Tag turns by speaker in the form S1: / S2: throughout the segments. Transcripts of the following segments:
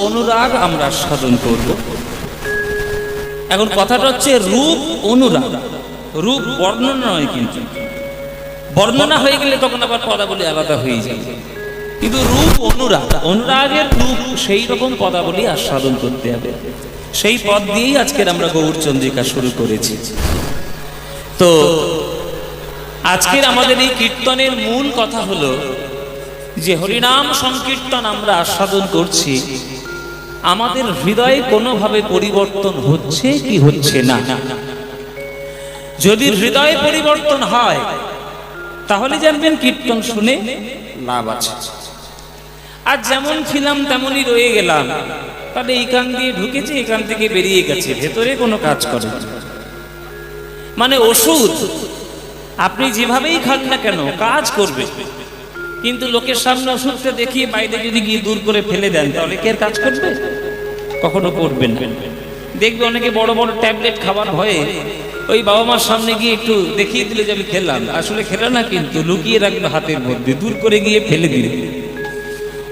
S1: অনুরাগ আমরা সাধন করব। এখন কথাটা হচ্ছে রূপ অনুরাগ, রূপ বর্ণনা নয়, কিন্তু বর্ণনা হয়ে গেলে তখন আবার পদাবলী আলাদা হয়ে যায়। কিন্তু রূপ অনুরাগ, অনুরাগের রূপ সেই রকম পদাবলী আস্বাদন করতে হবে। সেই পদ দিয়েই আজকের আমরা গৌরচন্দ্রিকা শুরু করেছি। তো আজকের আমাদের এই কীর্তনের মূল কথা হলো যে হরিনাম সংকীর্তন আমরা আস্বাদন করছি, আমাদের হৃদয়ে কোনোভাবে পরিবর্তন হচ্ছে কি হচ্ছে না। যদি হৃদয়ে পরিবর্তন হয় তাহলে জানবেন কীর্তন শুনে লাভ আছে। আর যেমন ছিলাম তেমনই রয়ে গেলাম, তাহলে এই কান দিয়ে ঢুকেছে, এখান থেকে বেরিয়ে গেছে, ভেতরে কোনো কাজ করে না। মানে ওষুধ আপনি যেভাবেই খান না কেন কাজ করবে, কিন্তু লোকের সামনে ওষুধটা দেখিয়ে বাইরে যদি গিয়ে দূর করে ফেলে দেন তাহলে কে কাজ করবে? কখনো করবেন না। দেখবে অনেকে বড় বড় ট্যাবলেট খাবার ভয়ে ওই বাবা মার সামনে গিয়ে একটু দেখিয়ে দিলে যে আমি খেলাম, আসলে খেলা না, কিন্তু লুকিয়ে রাখবে হাতের মধ্যে, দূর করে গিয়ে ফেলে দিলে।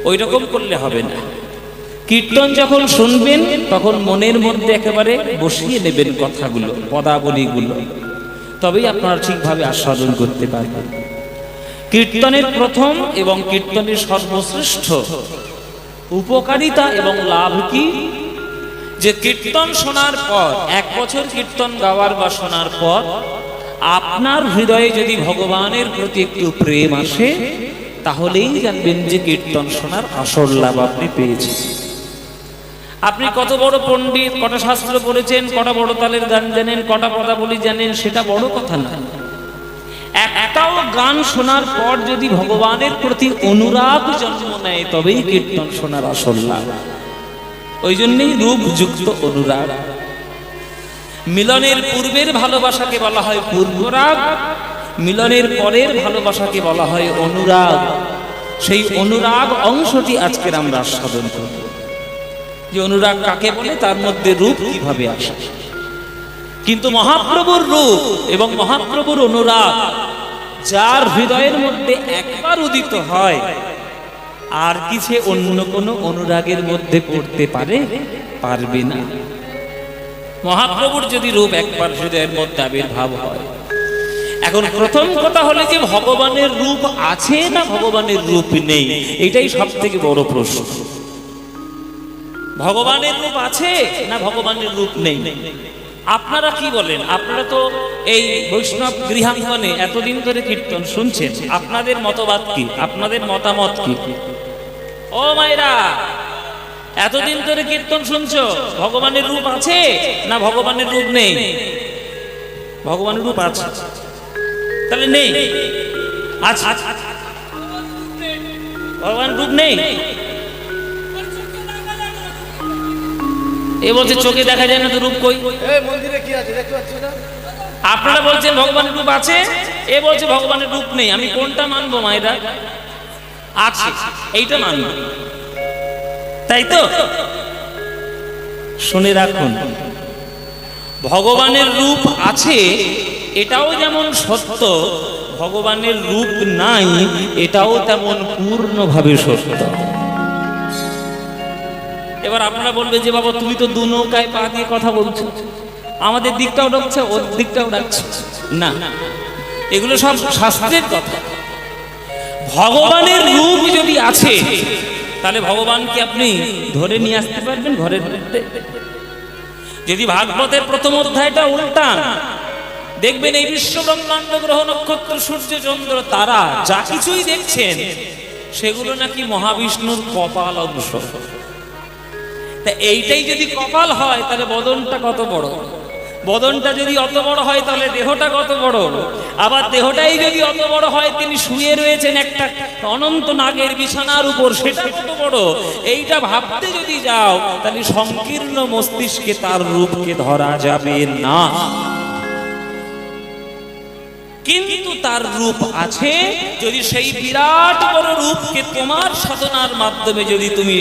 S1: ওই রকম করলে হবে না। কীর্তন যখন শুনবেন তখন মনের মধ্যে একেবারে বসিয়ে নেবেন কথাগুলো, পদাবলীগুলো, তবেই আপনারা ঠিকভাবে আস্বাদন করতে পারবেন। কীর্তনের প্রথম এবং কীর্তনের সর্বশ্রেষ্ঠ উপকারিতা এবং লাভ কি, যে কীর্তন শোনার পর, এক বছর কীর্তন গাওয়ার বা শোনার পর আপনার হৃদয়ে যদি ভগবানের প্রতি একটু প্রেম আসে, তাহলেই জানবেন যে কীর্তন শোনার আসল লাভ আপনি পেয়েছেন। আপনি কত বড় পণ্ডিত, কটা শাস্ত্র পড়েছেন, কটা বড় তালের গান জানেন, কটা পদাবলী জানেন, সেটা বড় কথা না। একটাও গান শোনার পর যদি ভগবানের প্রতি অনুরাগ জন্ম নেয় তবেই কীর্তন শোনার আসল লাভ। ওই জন্যই রূপযুক্ত অনুরাগ। মিলনের পূর্বের ভালোবাসাকে বলা হয় পূর্বরাগ, মিলনের পরের ভালোবাসাকে বলা হয় অনুরাগ। সেই অনুরাগ অংশটি আজকের আমরা আস্বাদন করব, যে অনুরাগ কাকে বলে, তার মধ্যে রূপ কিভাবে আসে। কিন্তু মহাপ্রভুর রূপ এবং মহাপ্রভুর অনুরাগ যার হৃদয়ের মধ্যে একবার উদিত হয়, আর কিছু অন্য কোনো অনুরাগের মধ্যে পড়তে পারবে না। মহাপ্রভুর যদি রূপ একবার হৃদয়ের মধ্যে আবির্ভাব হয়। এখন প্রথম কথা হলো যে ভগবানের রূপ আছে না ভগবানের রূপ নেই, এটাই সব থেকে বড় প্রশ্ন। ভগবানের রূপ আছে না ভগবানের রূপ নেই? আপনারা কি বলেন? আপনারা তো এই বৈষ্ণব গৃহাঙ্গনে এতদিন ধরে কীর্তন শুনছেন, আপনাদের মতবাদ কি, আপনাদের মতামত কি? ও মায়েরা, এতদিন ধরে কীর্তন শুনছো, ভগবানের রূপ আছে না ভগবানের রূপ নেই? ভগবানের রূপ আছে, তাহলে নেই? আচ্ছা, ভগবান রূপ নেই। এ বলছে চোখে দেখা যায় না তো রূপ কই?
S2: মন্দিরে কি আছে দেখতে পাচ্ছ না?
S1: আপনারা বলছেন ভগবানের রূপ আছে, এ বলছে ভগবানের রূপ নেই। আমি কোনটা মানবো মায়েরা? আছে, এইটা মানবো, তাই তো? শুনে রাখুন, ভগবানের রূপ আছে এটাও যেমন সত্য, ভগবানের রূপ নাই এটাও তেমন পূর্ণভাবে সত্য। এবার আপনারা বলবে যে বাবা তুমি তো দু নৌকায় পা দিয়ে কথা বলছো, আমাদের দিকটাও ডাকছে ওর দিকটাও ডাকছে না, এগুলো সব শাস্ত্রের কথা। ভগবানের রূপ যদি আছে তাহলে ভগবানকে আপনি ধরে নিয়ে আসতে পারবেন ঘরের মধ্যে? যদি ভাগবতের প্রথম অধ্যায়টা উল্টান, দেখবেন এই বিশ্ব ব্রহ্মাণ্ড গ্রহ নক্ষত্র সূর্য চন্দ্র তারা যা কিছুই দেখছেন সেগুলো নাকি মহাবিষ্ণুর কপাল অংশ। এইটাই যদি কপাল হয় তাহলে বদনটা কত বড়, বদনটা যদি অত বড় হয় তাহলে দেহটা কত বড়, আবার দেহটাই যদি অত বড় হয় তিনি শুয়ে রয়েছেন একটা অনন্ত নাগের বিছানার উপর, সেটা কত বড়। এইটা ভাবতে যদি যাও তাহলে সংকীর্ণ মস্তিষ্কে তার রূপকে ধরা যাবে না। কিন্তু তার রূপ আছে, যদি সেই বিরাট বড় রূপকে তোমার সাধনার মাধ্যমে যদি তুমি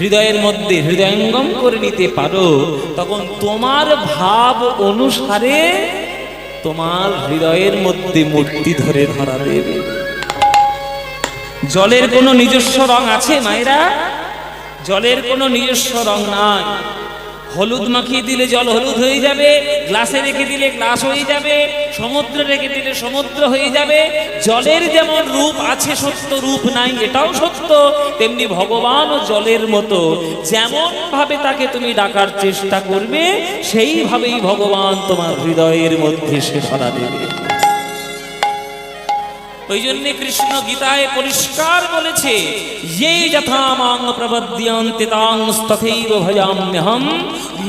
S1: হৃদয়ের মধ্যে হৃদয়ঙ্গম করে নিতে পারো, তখন তোমার ভাব অনুসারে তোমার হৃদয়ের মধ্যে মূর্তি ধরে ধরা দেবে। জলের কোনো নিজস্ব রং আছে মায়েরা? জলের কোনো নিজস্ব রং নাই। হলুদ মাখিয়ে দিলে জল হলুদ হয়ে যাবে, গ্লাসে রেখে দিলে গ্লাস হয়ে যাবে, সমুদ্রে রেখে দিলে সমুদ্র হয়ে যাবে। জলের যেমন রূপ আছে সত্য, রূপ নাই এটাও সত্য, তেমনি ভগবানও জলের মতো। যেমন ভাবে তাকে তুমি ডাকার চেষ্টা করবে, সেইভাবেই ভগবান তোমার হৃদয়ের মধ্যে সে ধরা দেবে। ওই জন্য কৃষ্ণ গীতায় পরিষ্কার বলেছে, ये यथा मां प्रपद्यन्ते तांस्तथैव भजाम्यहं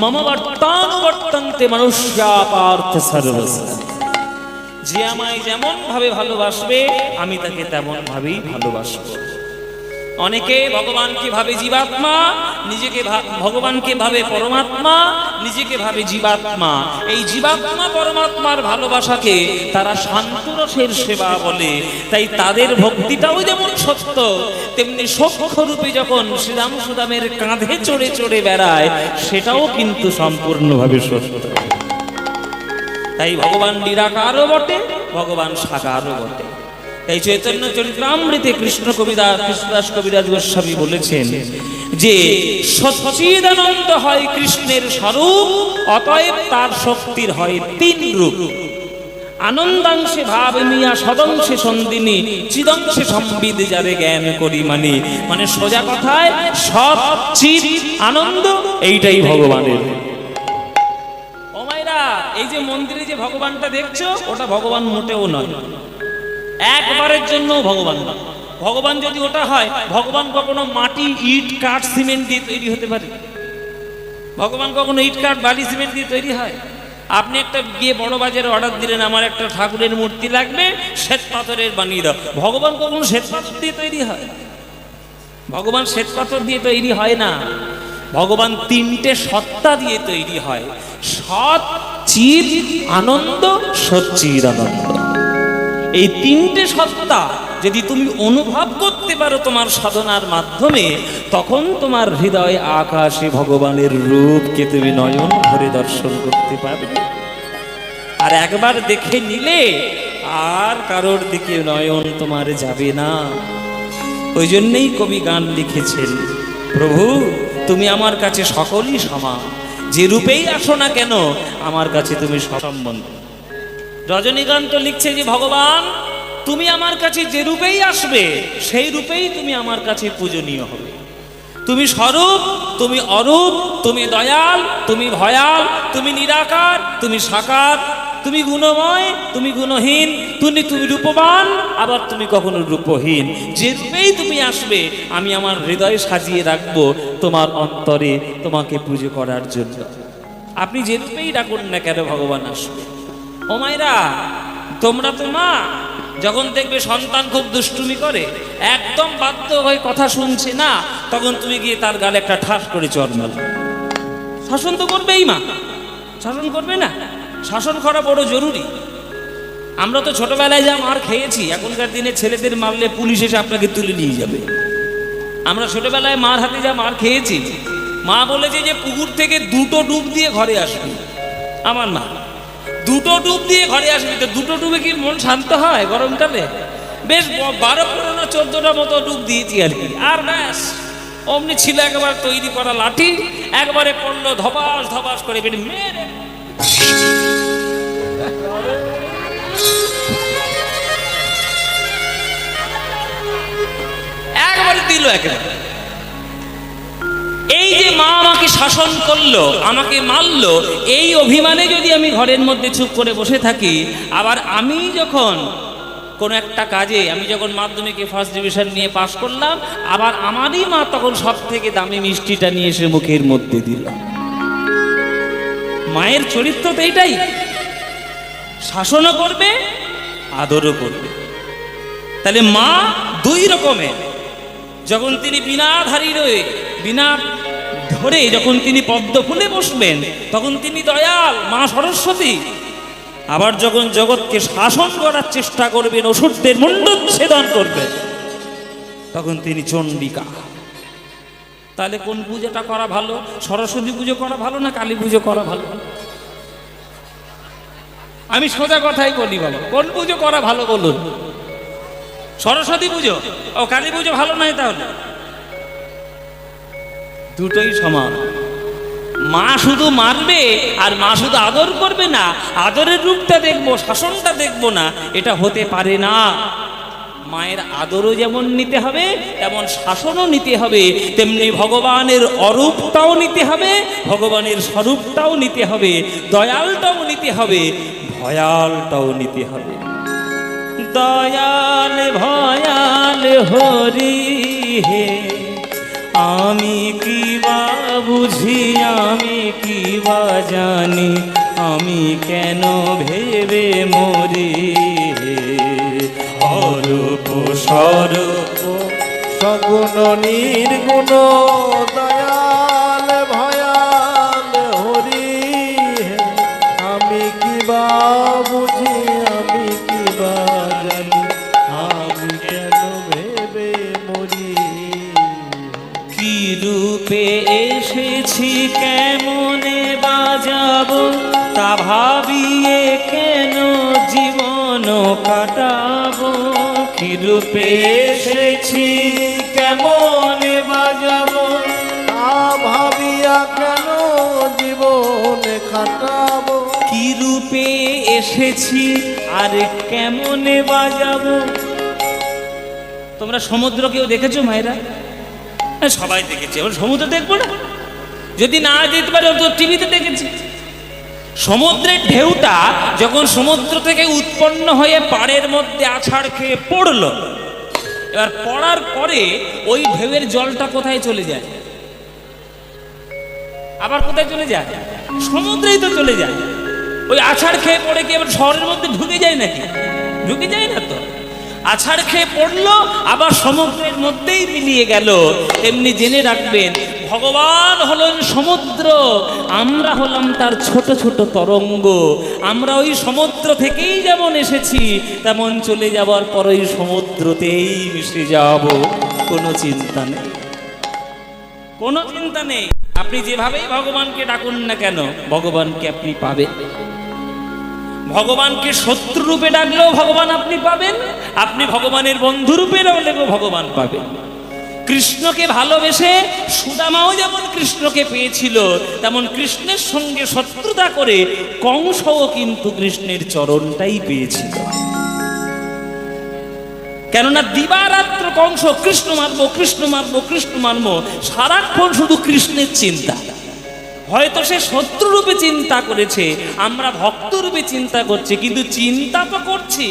S1: मम वर्तानुवर्तन्ते मनुष्या पार्थ सर्वस्य। যে আমায় যেমন ভাবে ভালোবাসবে আমি তাকে তেমন ভাবেই ভালোবাসবো। অনেকে ভগবানকে ভাবে জীবাত্মা, নিজেকে ভগবানকে ভাবে পরমাত্মা, নিজেকে ভাবে জীবাত্মা। এই জীবাত্মা পরমাত্মার ভালোবাসাকে তারা শান্তরসের সেবা বলে। তাই তাদের ভক্তিটাও যেমন সত্য, তেমনি সূক্ষ্মরূপে যখন শ্রীরাম সুদামের কাঁধে চড়ে চড়ে বেড়ায়, সেটাও কিন্তু সম্পূর্ণভাবে সত্য। তাই ভগবান নিরাকারও বটে, ভগবান সাকারও বটে। এই চৈতন্য চরিতামৃতে কৃষ্ণদাস কবিরাজ গোস্বামী বলেছেন যে সচ্চিদানন্দ হয় কৃষ্ণের স্বরূপ, অতএব তার শক্তির হয় তিন রূপ। আনন্দাংশে ভাবমিয়া, সদংশে সন্দিনী, চিদংশে সম্বিদ যারে জ্ঞান করি মানি। মানে সোজা কথায় সৎ চিৎ আনন্দ এইটাই ভগবানের। ও মায়েরা, এই যে মন্দিরে যে ভগবানটা দেখছো, ওটা ভগবান মোটেও নয়, একবারের জন্য ভগবান না। ভগবান যদি ওটা হয়, ভগবান কখনো মাটি, ইট, কাঠ, সিমেন্ট দিয়ে তৈরি হতে পারে? ভগবান কখনো ইট, কাঠ, বালি, সিমেন্ট দিয়ে তৈরি হয়? আপনি একটা গিয়ে বড় বাজারে অর্ডার দিলেন, আমার একটা ঠাকুরের মূর্তি লাগবে, শ্বেত পাথরের বানিয়ে দাও। ভগবান কখনো শ্বেত পাথর দিয়ে তৈরি হয়? ভগবান শ্বেত পাথর দিয়ে তৈরি হয় না। ভগবান তিনটে সত্তা দিয়ে তৈরি হয়, সৎ, চিৎ, আনন্দ, সচ্চিদানন্দ। এই তিনটে সত্তা যদি তুমি অনুভব করতে পারো তোমার সাধনার মাধ্যমে, তখন তোমার হৃদয় আকাশে ভগবানের রূপকে তুমি নয়ন ভরে দর্শন করতে পারবে। আর একবার দেখে নিলে আর কারোর দিকে নয়ন তোমার যাবে না। ওই জন্যই কবি গান লিখেছেন, প্রভু তুমি আমার কাছে সকলই সমান, যে রূপেই আসো না কেন আমার কাছে তুমি সম্বন্ধ। রজনীকান্ত লিখছে যে ভগবান তুমি আমার কাছে যে রূপেই আসবে, সেই রূপেই তুমি আমার কাছে পূজনীয় হবে। তুমি স্বরূপ, তুমি অরূপ, তুমি দয়াল, তুমি ভয়াল, তুমি নিরাকার, তুমি সাকার, তুমি গুণময়, তুমি গুণহীন, তুমি রূপবান, আবার তুমি কখনো রূপহীন। যে রূপেই তুমি আসবে, আমি আমার হৃদয় সাজিয়ে রাখবো তোমার অন্তরে তোমাকে পুজো করার জন্য। আপনি যে রূপেই ডাকুন না কেন ভগবান আসবে। ও মায়েরা, তোমরা তো মা, যখন দেখবে সন্তান খুব দুষ্টুমি করে, একদম বাধ্য হয়ে কথা শুনছে না, তখন তুমি গিয়ে তার গালে একটা ঠাস করে চড় মারো। শাসন তো করবেই মা, শাসন করবে না? শাসন করা বড় জরুরি। আমরা তো ছোটবেলায় যা মার খেয়েছি, এখনকার দিনে ছেলেদের মারলে পুলিশ এসে আপনাকে তুলে নিয়ে যাবে। আমরা ছোটবেলায় মার হাতে যা মার খেয়েছি, মা বলেছে যে পুকুর থেকে 2টো ডুব দিয়ে ঘরে আসবি। আমার মা 2টো ডুব দিয়ে ঘরে আসবি, তো 2টো ডুবে কি মন শান্ত হয় গরমকালে? বেশ 12, 15, 14টা মতো ডুব দিয়েছি আর কি। আর ব্যাস অমনি ছিল একবার তৈরি করা লাঠি, একবারে পড়লো ধপাস ধপাস করে বেরিয়ে মেরে একবারে দিল একেবারে। এই যে মা আমাকে শাসন করলো, আমাকে মারলো, এই অভিমানে যদি আমি ঘরের মধ্যে চুপ করে বসে থাকি, আবার আমি যখন কোনো একটা কাজে, আমি যখন মাধ্যমিকে ফার্স্ট ডিভিশন নিয়ে পাশ করলাম, আবার আমারই মা তখন সব থেকে দামি মিষ্টিটা নিয়ে এসে মুখের মধ্যে দিল। মায়ের চরিত্র তো এইটাই, শাসনও করবে, আদরও করবে। তাহলে মা 2 রকমের। যখন তিনি বিনাধারী রয়ে, বিনা ধরে যখন তিনি পদ্ম ফুলে বসবেন, তখন তিনি দয়াল, মা সরস্বতী। আবার যখন জগৎকে শাসন করার চেষ্টা করবেন, অসুরদের মুণ্ডচ্ছেদন করবেন, তখন তিনি চণ্ডিকা। তাহলে কোন পূজাটা করা ভালো? সরস্বতী পুজো করা ভালো না কালী পুজো করা ভালো? আমি সোজা কথাই বলি, বাবা কোন পুজো করা ভালো বলুন? সরস্বতী পুজো ও কালী পুজো ভালো নয়? তাহলে দুটোই সমান। মা শুধু মারবে আর মা শুধু আদর করবে না, আদরের রূপটা দেখবো, শাসনটা দেখবো না, এটা হতে পারে না। মায়ের আদরও যেমন নিতে হবে তেমন শাসনও নিতে হবে, তেমনি ভগবানের অরূপটাও নিতে হবে, ভগবানের স্বরূপটাও নিতে হবে, দয়ালটাও নিতে হবে, ভয়ালটাও নিতে হবে। দয়াল ভয়াল হরি হে, আমি কি বা বুঝি, আমি কি বা জানি, আমি কেন ভেবে মরি। অরূপ স্বরূপ
S2: সগুণ নির্গুণ দয়াল ভয়াল হরি হে, আমি কি বা বুঝি, আমি কি বা জানি, আমি কেন ভেবে মরি।
S1: কি রূপে এসেছি, কেমনে বাজাবো, তা ভাবিয়ে কেন জীবন কাটাবো। কি রূপে এসেছি, কেমনে বাজাবো,
S2: তা ভাবিয়া কেন জীবন খাটাবো।
S1: কি রূপে এসেছি আর কেমনে বাজাবো। তোমরা সমুদ্র কেউ দেখেছো মায়েরা? হ্যাঁ, সবাই দেখেছে। এবার সমুদ্র দেখবো না? যদি না দেখতে পারে তো টিভিতে দেখেছি। সমুদ্রের ঢেউটা যখন সমুদ্র থেকে উৎপন্ন হয়ে পাড়ের মধ্যে আছাড় খেয়ে পড়লো, এবার পড়ার পরে ওই ঢেউয়ের জলটা কোথায় চলে যায়? আবার কোথায় চলে যায়? সমুদ্রেই তো চলে যায়। ওই আছাড় খেয়ে পড়ে কি এবার শহরের মধ্যে ঢুকে যায় নাকি? ঢুকে যায় না তো। আছাড় খেয়ে পড়লো, আবার সমুদ্রের মধ্যেই মিলিয়ে গেল। এমনি জেনে রাখবেন, ভগবান হলেন সমুদ্র, আমরা হলাম তার ছোট ছোট তরঙ্গ। আমরা ওই সমুদ্র থেকেই যেমন এসেছি তেমন চলে যাবার পর ওই সমুদ্রতেই মিশে যাব। কোনো চিন্তা নেই, কোনো চিন্তা নেই। আপনি যেভাবেই ভগবানকে ডাকুন না কেন, ভগবানকে আপনি পাবেন। ভগবানকে শত্রু রূপে ডাকলেও ভগবান আপনি পাবেন, আপনি ভগবানের বন্ধু রূপে ডাকলেও ভগবান পাবেন। কৃষ্ণকে ভালোবেসে সুদামাও যেমন কৃষ্ণকে পেয়েছিল, তেমন কৃষ্ণের সঙ্গে শত্রুতা করে কংসও কিন্তু কৃষ্ণের চরণটাই পেয়েছিল। কেননা দিবারাত্র কংস কৃষ্ণ মারবো, কৃষ্ণ মারবো, কৃষ্ণ মারবো, সারাক্ষণ শুধু কৃষ্ণের চিন্তা। হয়তো সে শত্রু রূপে চিন্তা করেছে, আমরা ভক্ত রূপে চিন্তা করছি, কিন্তু চিন্তা তো করছি।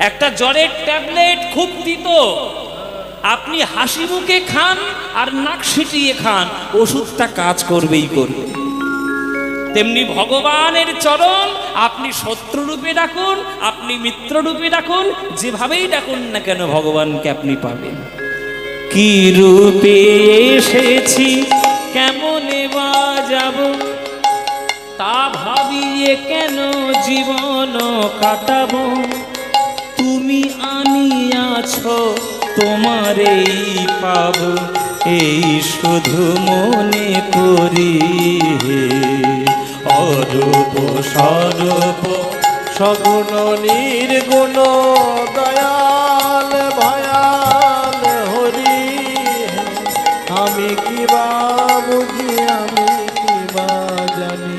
S1: একটা জ্বরের ট্যাবলেট খুব তিতো, আপনি হাসি মুখে খান আর নাক ছিটিয়ে খান, ওষুধটা কাজ করবেই করবে। তেমনি ভগবানের চরণ আপনি শত্রু রূপে ডাকুন, আপনি মিত্র রূপে ডাকুন, যেভাবেই ডাকুন না কেন ভগবানকে আপনি পাবেন। কি রূপে এসেছি, কেমনে বাজাবো, তা ভাবিয়ে কেন জীবন কাটাবো। তুমি আনিয়াছো, তোমারেই পাবো, এই শুধু মনে করি।
S2: অরূপ স্বরূপ সগুণ নির্গুণ দয়াল ভয়াল হরি হে, আমি কি বা বুঝি, আমি কি বা জানি,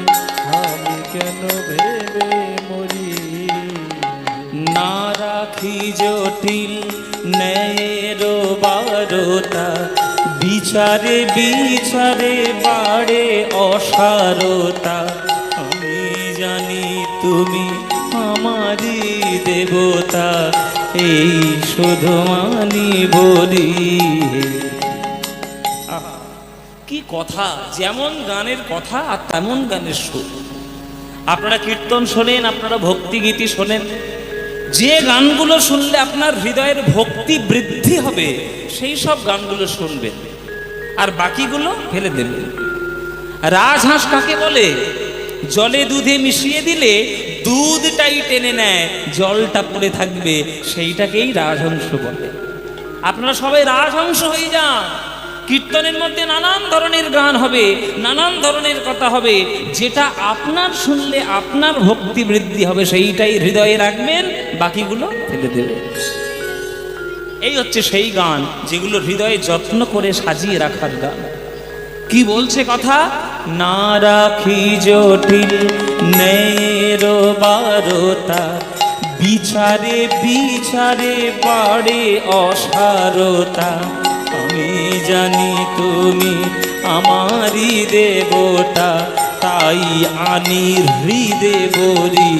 S2: আমি কেন ভেবে মরি।
S1: না রাখি জটিল ন্যায়ের বারতা, বিচারে বিচারে বাড়ে অসারতা। আমি জানি তুমি আমারই দেবতা, এই শুধু মানি বলি। কি কথা, যেমন গানের কথা আর তেমন গানের সুর। আপনারা কীর্তন শোনেন, আপনারা ভক্তিগীতি শোনেন, যে গানগুলো শুনলে আপনার হৃদয়ের ভক্তি বৃদ্ধি হবে সেই সব গানগুলো শুনবেন, আর বাকিগুলো ফেলে দেবেন। রাজহাঁস কাকে বলে? জলে দুধে মিশিয়ে দিলে দুধটাই টেনে নেয়, জলটা পড়ে থাকবে, সেইটাকেই রাজহংস বলে। আপনারা সবাই রাজহংস হয়ে যান। কীর্তনের মধ্যে নানান ধরনের গান হবে, নানান ধরনের কথা হবে, যেটা আপনার শুনলে আপনার ভক্তি বৃদ্ধি হবে সেইটাই হৃদয়ে রাখবেন, বাকিগুলো ফেলে দেবেন। এই হচ্ছে সেই গান যেগুলো হৃদয়ে যত্ন করে সাজিয়ে রাখার গান। কি বলছে কথা? না রাখি জটিল ন্যায়ের বারতা, বিচারে বিচারে বাড়ে অসারতা। আমি জানি তুমি আমারই দেবতা, তাই আনি হৃদে বলি।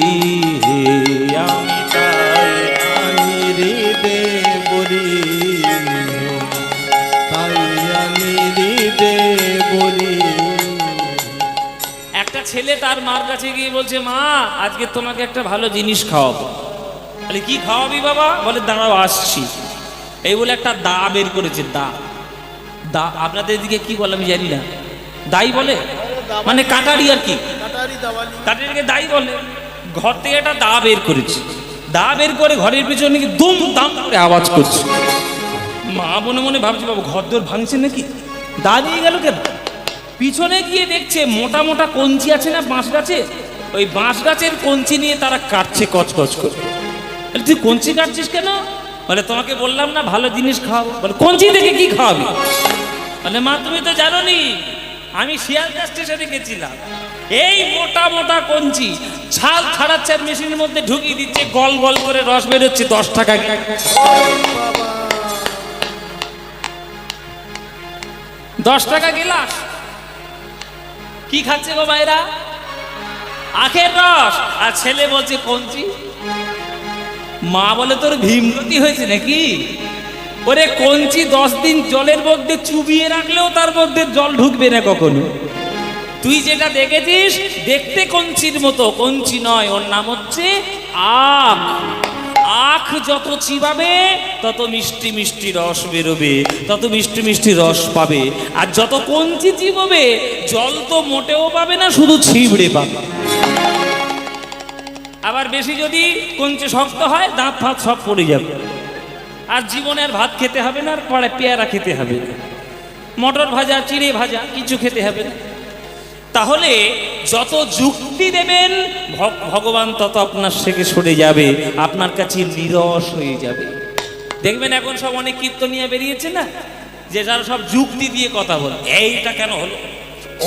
S1: আমি তাই
S2: আমি হৃদে বলি, তাই আমি হৃদে বলি।
S1: একটা ছেলে তার মার কাছে গিয়ে বলছে, মা আজকে তোমাকে একটা ভালো জিনিস খাওয়াবো। বলে কি খাওয়াবি বাবা? বলে দাঁড়াও আসছি। এই বলে একটা দা বের করেছে। দা, দা আপনাদের দিকে কি বলে আমি জানি না। দাই বলে, মানে কাটারি আর কি, কাটারিকে দাই বলে। ঘর থেকে একটা দা বের করেছে। দা বের করে ঘরের পিছনে কি দুম দাম করে আওয়াজ করছে। মা মনে মনে ভাবছে, বাবা ঘর দোর ভাঙছে নাকি, দা নিয়ে গেল কেন? পিছনে গিয়ে দেখছে মোটা মোটা কঞ্চি আছে না বাঁশ গাছে, ওই বাঁশ গাছের কঞ্চি নিয়ে তারা কাটছে কচকচ করে। তুই কঞ্চি কাটছিস কেন? বলে তোমাকে বললাম না ভালো জিনিস খাওয়াবো। বলে কঞ্চি থেকে কি খাওয়াবি? বলে মা তুমি তো জানো নি, আমি শিয়ালদা স্টেশনে গেছিলাম, এই মোটা মোটা কঞ্চি ছাল ছাড়াচ্ছে আর মেশিনের মধ্যে ঢুকিয়ে দিচ্ছে, গল গল করে রস বেরোচ্ছে, 10 টাকা। 10 টাকা গেলাস। কি খাচ্ছে গো ভাইরা? আখের রস। আর ছেলে বলছে কঞ্চি। মা বলে তোর ভীমরতি হয়েছে নাকি? ওরে কঞ্চি 10 দিন জলের মধ্যে চুবিয়ে রাখলেও তার মধ্যে জল ঢুকবে না কখনো। তুই যেটা দেখেছিস দেখতে কঞ্চির মতো, কঞ্চি নয়, ওর নাম হচ্ছে আখ। আখ যত চিবাবে তত মিষ্টি মিষ্টি রস বেরোবে, তত মিষ্টি মিষ্টি রস পাবে। আর যত কঞ্চি চিবাবে জল তো মোটেও পাবে না, শুধু ছিবড়ে পাবে। আবার বেশি যদি কঞ্চি শক্ত হয় দাঁত ফাঁত সব পড়ে যাবে, আর জীবনে আর ভাত খেতে হবে না, আর পরে পেয়ারা খেতে হবে না, মটর ভাজা চিড়ে ভাজা কিছু খেতে হবে না। তাহলে যত যুক্তি দেবেন ভগবান তত আপনার থেকে সরে যাবে, আপনার কাছে নিরস হয়ে যাবে। দেখবেন এখন সব অনেক কীর্তনিয়া বেরিয়েছে না, যে যারা সব যুক্তি দিয়ে কথা বলে, এইটা কেন হলো,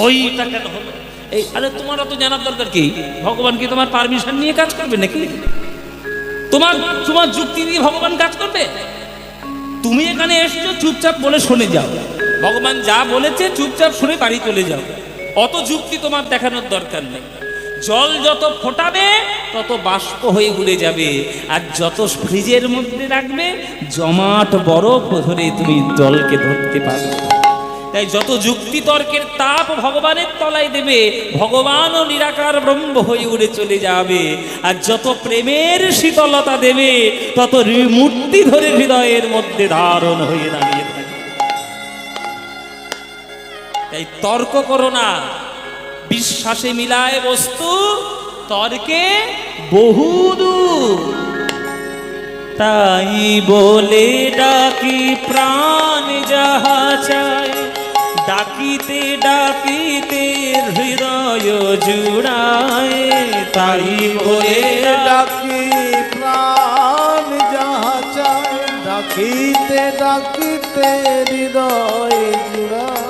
S1: ওইটা কেন হলো। এই আরে তোমার তো জানার দরকার কি? ভগবান কি তোমার পারমিশন নিয়ে কাজ করবে নাকি? তোমার তোমার যুক্তি দিয়ে ভগবান কাজ করবে? তুমি এখানে এসছো চুপচাপ বলে শুনে যাও, ভগবান যা বলেছে চুপচাপ শুনে বাড়ি চলে যাও। অত যুক্তি তোমার দেখানোর দরকার নেই। জল যত ফোটাবে তত বাষ্প হয়ে উড়ে যাবে, আর যত ফ্রিজের মধ্যে রাখবে জমাট বরফ ধরে তুমি জলকে ধরতে পারবে। তাই যত যুক্তি তর্কের তাপ ভগবানের তলায় দেবে, ভগবানও নিরাকার ব্রহ্ম হয়ে উড়ে চলে যাবে। আর যত প্রেমের শীতলতা দেবে তত মূর্তি ধরে হৃদয়ের মধ্যে ধারণ হয়ে দাঁড়িয়ে থাকবে। তাই তর্ক করো না, বিশ্বাসে মিলায় বস্তু, তর্কে বহুদূর। তাই বলে ডাকি প্রাণ যাহা চায়, ডাকিতে ডাকিতে হৃদয় জুড়ায়। তাই বলে
S2: ডাকি প্রাণ যাহা চায়, ডাকিতে ডাকিতে হৃদয় জুড়ায়।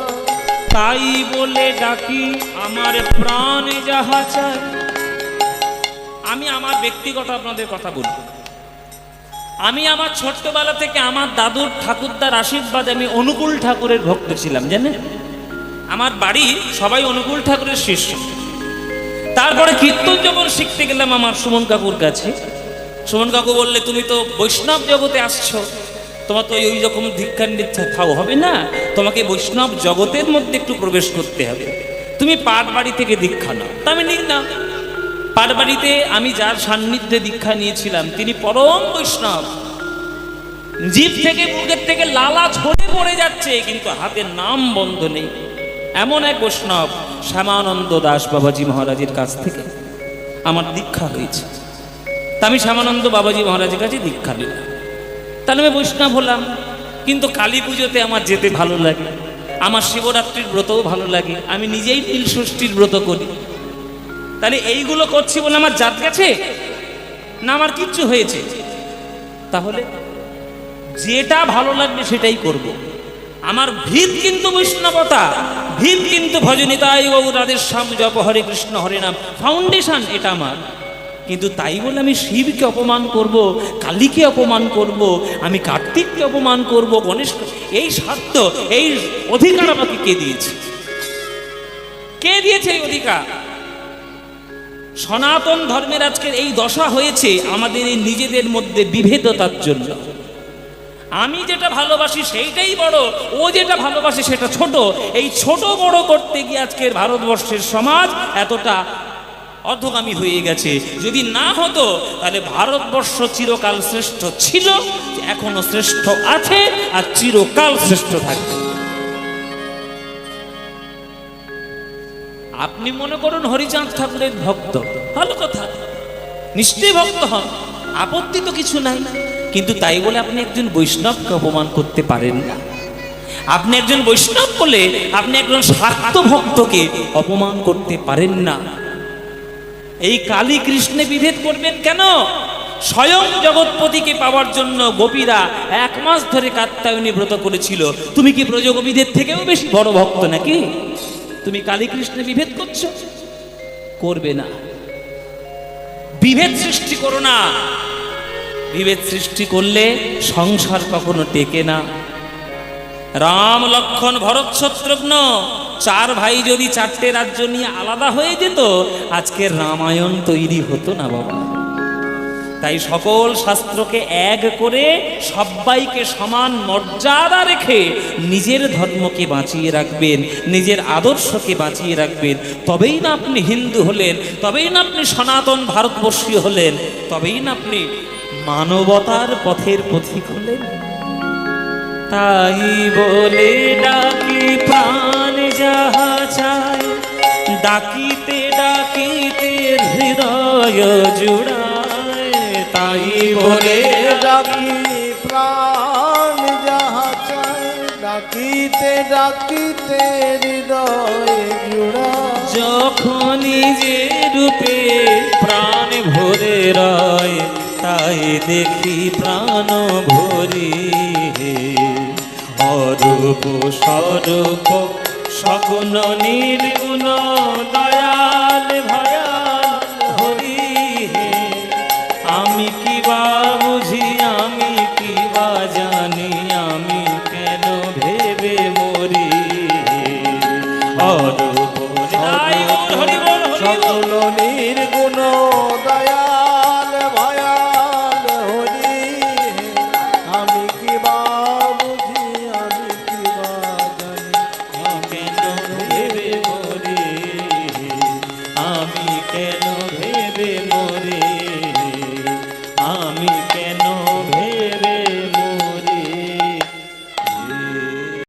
S1: তাই বলে ডাকি আমার প্রাণ যাহা চায়। আমি আমার ব্যক্তিগত আপনাদের কথা বলবো। আমি আমার ছোট্টবেলা থেকে আমার দাদুর ঠাকুরদার আশীর্বাদে আমি অনুকূল ঠাকুরের ভক্ত ছিলাম, জানেন? আমার বাড়ি সবাই অনুকূল ঠাকুরের শিষ্য। তারপরে কীর্তন যখন শিখতে গেলাম আমার সুমন কাকুর কাছে, সুমন কাকু বললে তুমি তো বৈষ্ণব জগতে আসছো, তোমার তো ওই রকম দীক্ষা নিচ্ছে খাও হবে না, তোমাকে বৈষ্ণব জগতের মধ্যে একটু প্রবেশ করতে হবে, তুমি পাটবাড়ি থেকে দীক্ষা নাও। তা আমি নিলাম। পাটবাড়িতে আমি যার সান্নিধ্যে দীক্ষা নিয়েছিলাম তিনি পরম বৈষ্ণব, জিভ থেকে মুখের থেকে লালা ঝরে পড়ে যাচ্ছে কিন্তু হাতে নাম বন্ধ নেই, এমন এক বৈষ্ণব শ্যামানন্দ দাস বাবাজি মহারাজের কাছ থেকে আমার দীক্ষা হয়েছে। তা আমি শ্যামানন্দ বাবাজি মহারাজের কাছে দীক্ষা নিলাম, তাহলে আমি বৈষ্ণব হলাম। কিন্তু কালী পুজোতে আমার যেতে ভালো লাগে, আমার শিবরাত্রির ব্রতও ভালো লাগে, আমি নিজেই নীল ষষ্ঠীর ব্রত করি। তাহলে এইগুলো করছি বলে আমার জাত গেছে না আমার কিচ্ছু হয়েছে? তাহলে যেটা ভালো লাগবে সেটাই করব। আমার ভিত কিন্তু বৈষ্ণবতা, ভিত কিন্তু ভজনিতায় গৌর রাধেশ্যাম জপ হরে কৃষ্ণ হরে নাম, ফাউন্ডেশন এটা আমার। কিন্তু তাই বলে আমি শিবকে অপমান করব, কালীকে অপমান করব, আমি কার্তিককে অপমান করব, গণেশ, এই সাধ্য, এই অধিকার আমাকে কে দিয়েছে? কে দিয়েছে এই অধিকার? সনাতন ধর্মের আজকের এই দশা হয়েছে আমাদের এই নিজেদের মধ্যে বিভেদতার জন্য। আমি যেটা ভালোবাসি সেইটাই বড়, ও যেটা ভালোবাসে সেটা ছোট। এই ছোট বড় করতে গিয়ে আজকের ভারতবর্ষের সমাজ এতটা অধোগামী হয়ে গেছে। যদি না হতো তাহলে ভারতবর্ষ চিরকাল শ্রেষ্ঠ ছিল, এখনো শ্রেষ্ঠ আছে, আর চিরকাল শ্রেষ্ঠ থাকবে। আপনি মনে করুন হরিচাঁদ ঠাকুরের ভক্ত, ভালো কথা, নিশ্চয়ই ভক্ত হন, আপত্তি তো কিছু নাই। কিন্তু তাই বলে আপনি একজন বৈষ্ণবকে অপমান করতে পারেন না। আপনি একজন বৈষ্ণব বলে আপনি একজন স্বার্থ ভক্তকে অপমান করতে পারেন না। এই কালী কৃষ্ণে বিভেদ করবেন কেন? স্বয়ং জগৎপতিকে পাওয়ার জন্য গোপীরা 1 মাস ধরে কাত্যায়নী ব্রত করেছিল। তুমি কি ব্রজগোপীদের থেকেও বেশি বড় ভক্ত নাকি? তুমি কালী কৃষ্ণে বিভেদ করছো? করবে না। বিভেদ সৃষ্টি করো না। বিভেদ সৃষ্টি করলে সংসার কখনো টেকে না। রাম লক্ষ্মণ ভরত শত্রুঘ্ন 4 ভাই যদি 4টে রাজ্য নিয়ে আলাদা হয়ে যেত, আজকের রামায়ণ তৈরি হতো না বাবা। তাই সকল শাস্ত্রকে এক করে সবাইকে সমান মর্যাদা রেখে নিজের ধর্মকে বাঁচিয়ে রাখবেন, নিজের আদর্শকে বাঁচিয়ে রাখবেন। তবেই না আপনি হিন্দু হলেন, তবেই না আপনি সনাতন ভারতবর্ষীয় হলেন, তবেই না আপনি মানবতার পথের পথিক হলেন। তাই বলে ডাকি প্রাণ যাহা চায়, ডাকিতে ডাকিতে হৃদয় জুড়ায়। তাই বলে
S2: ডাকি প্রাণ যাহা চায়, ডাকিতে ডাকিতে হৃদয় জুড়ায়।
S1: যখনই যে রূপে প্রাণ ভরে রয়, তাই দেখি প্রাণ ভরি। অরূপ স্বরূপ সগুণ নির্গুণ দয়াল ভয়া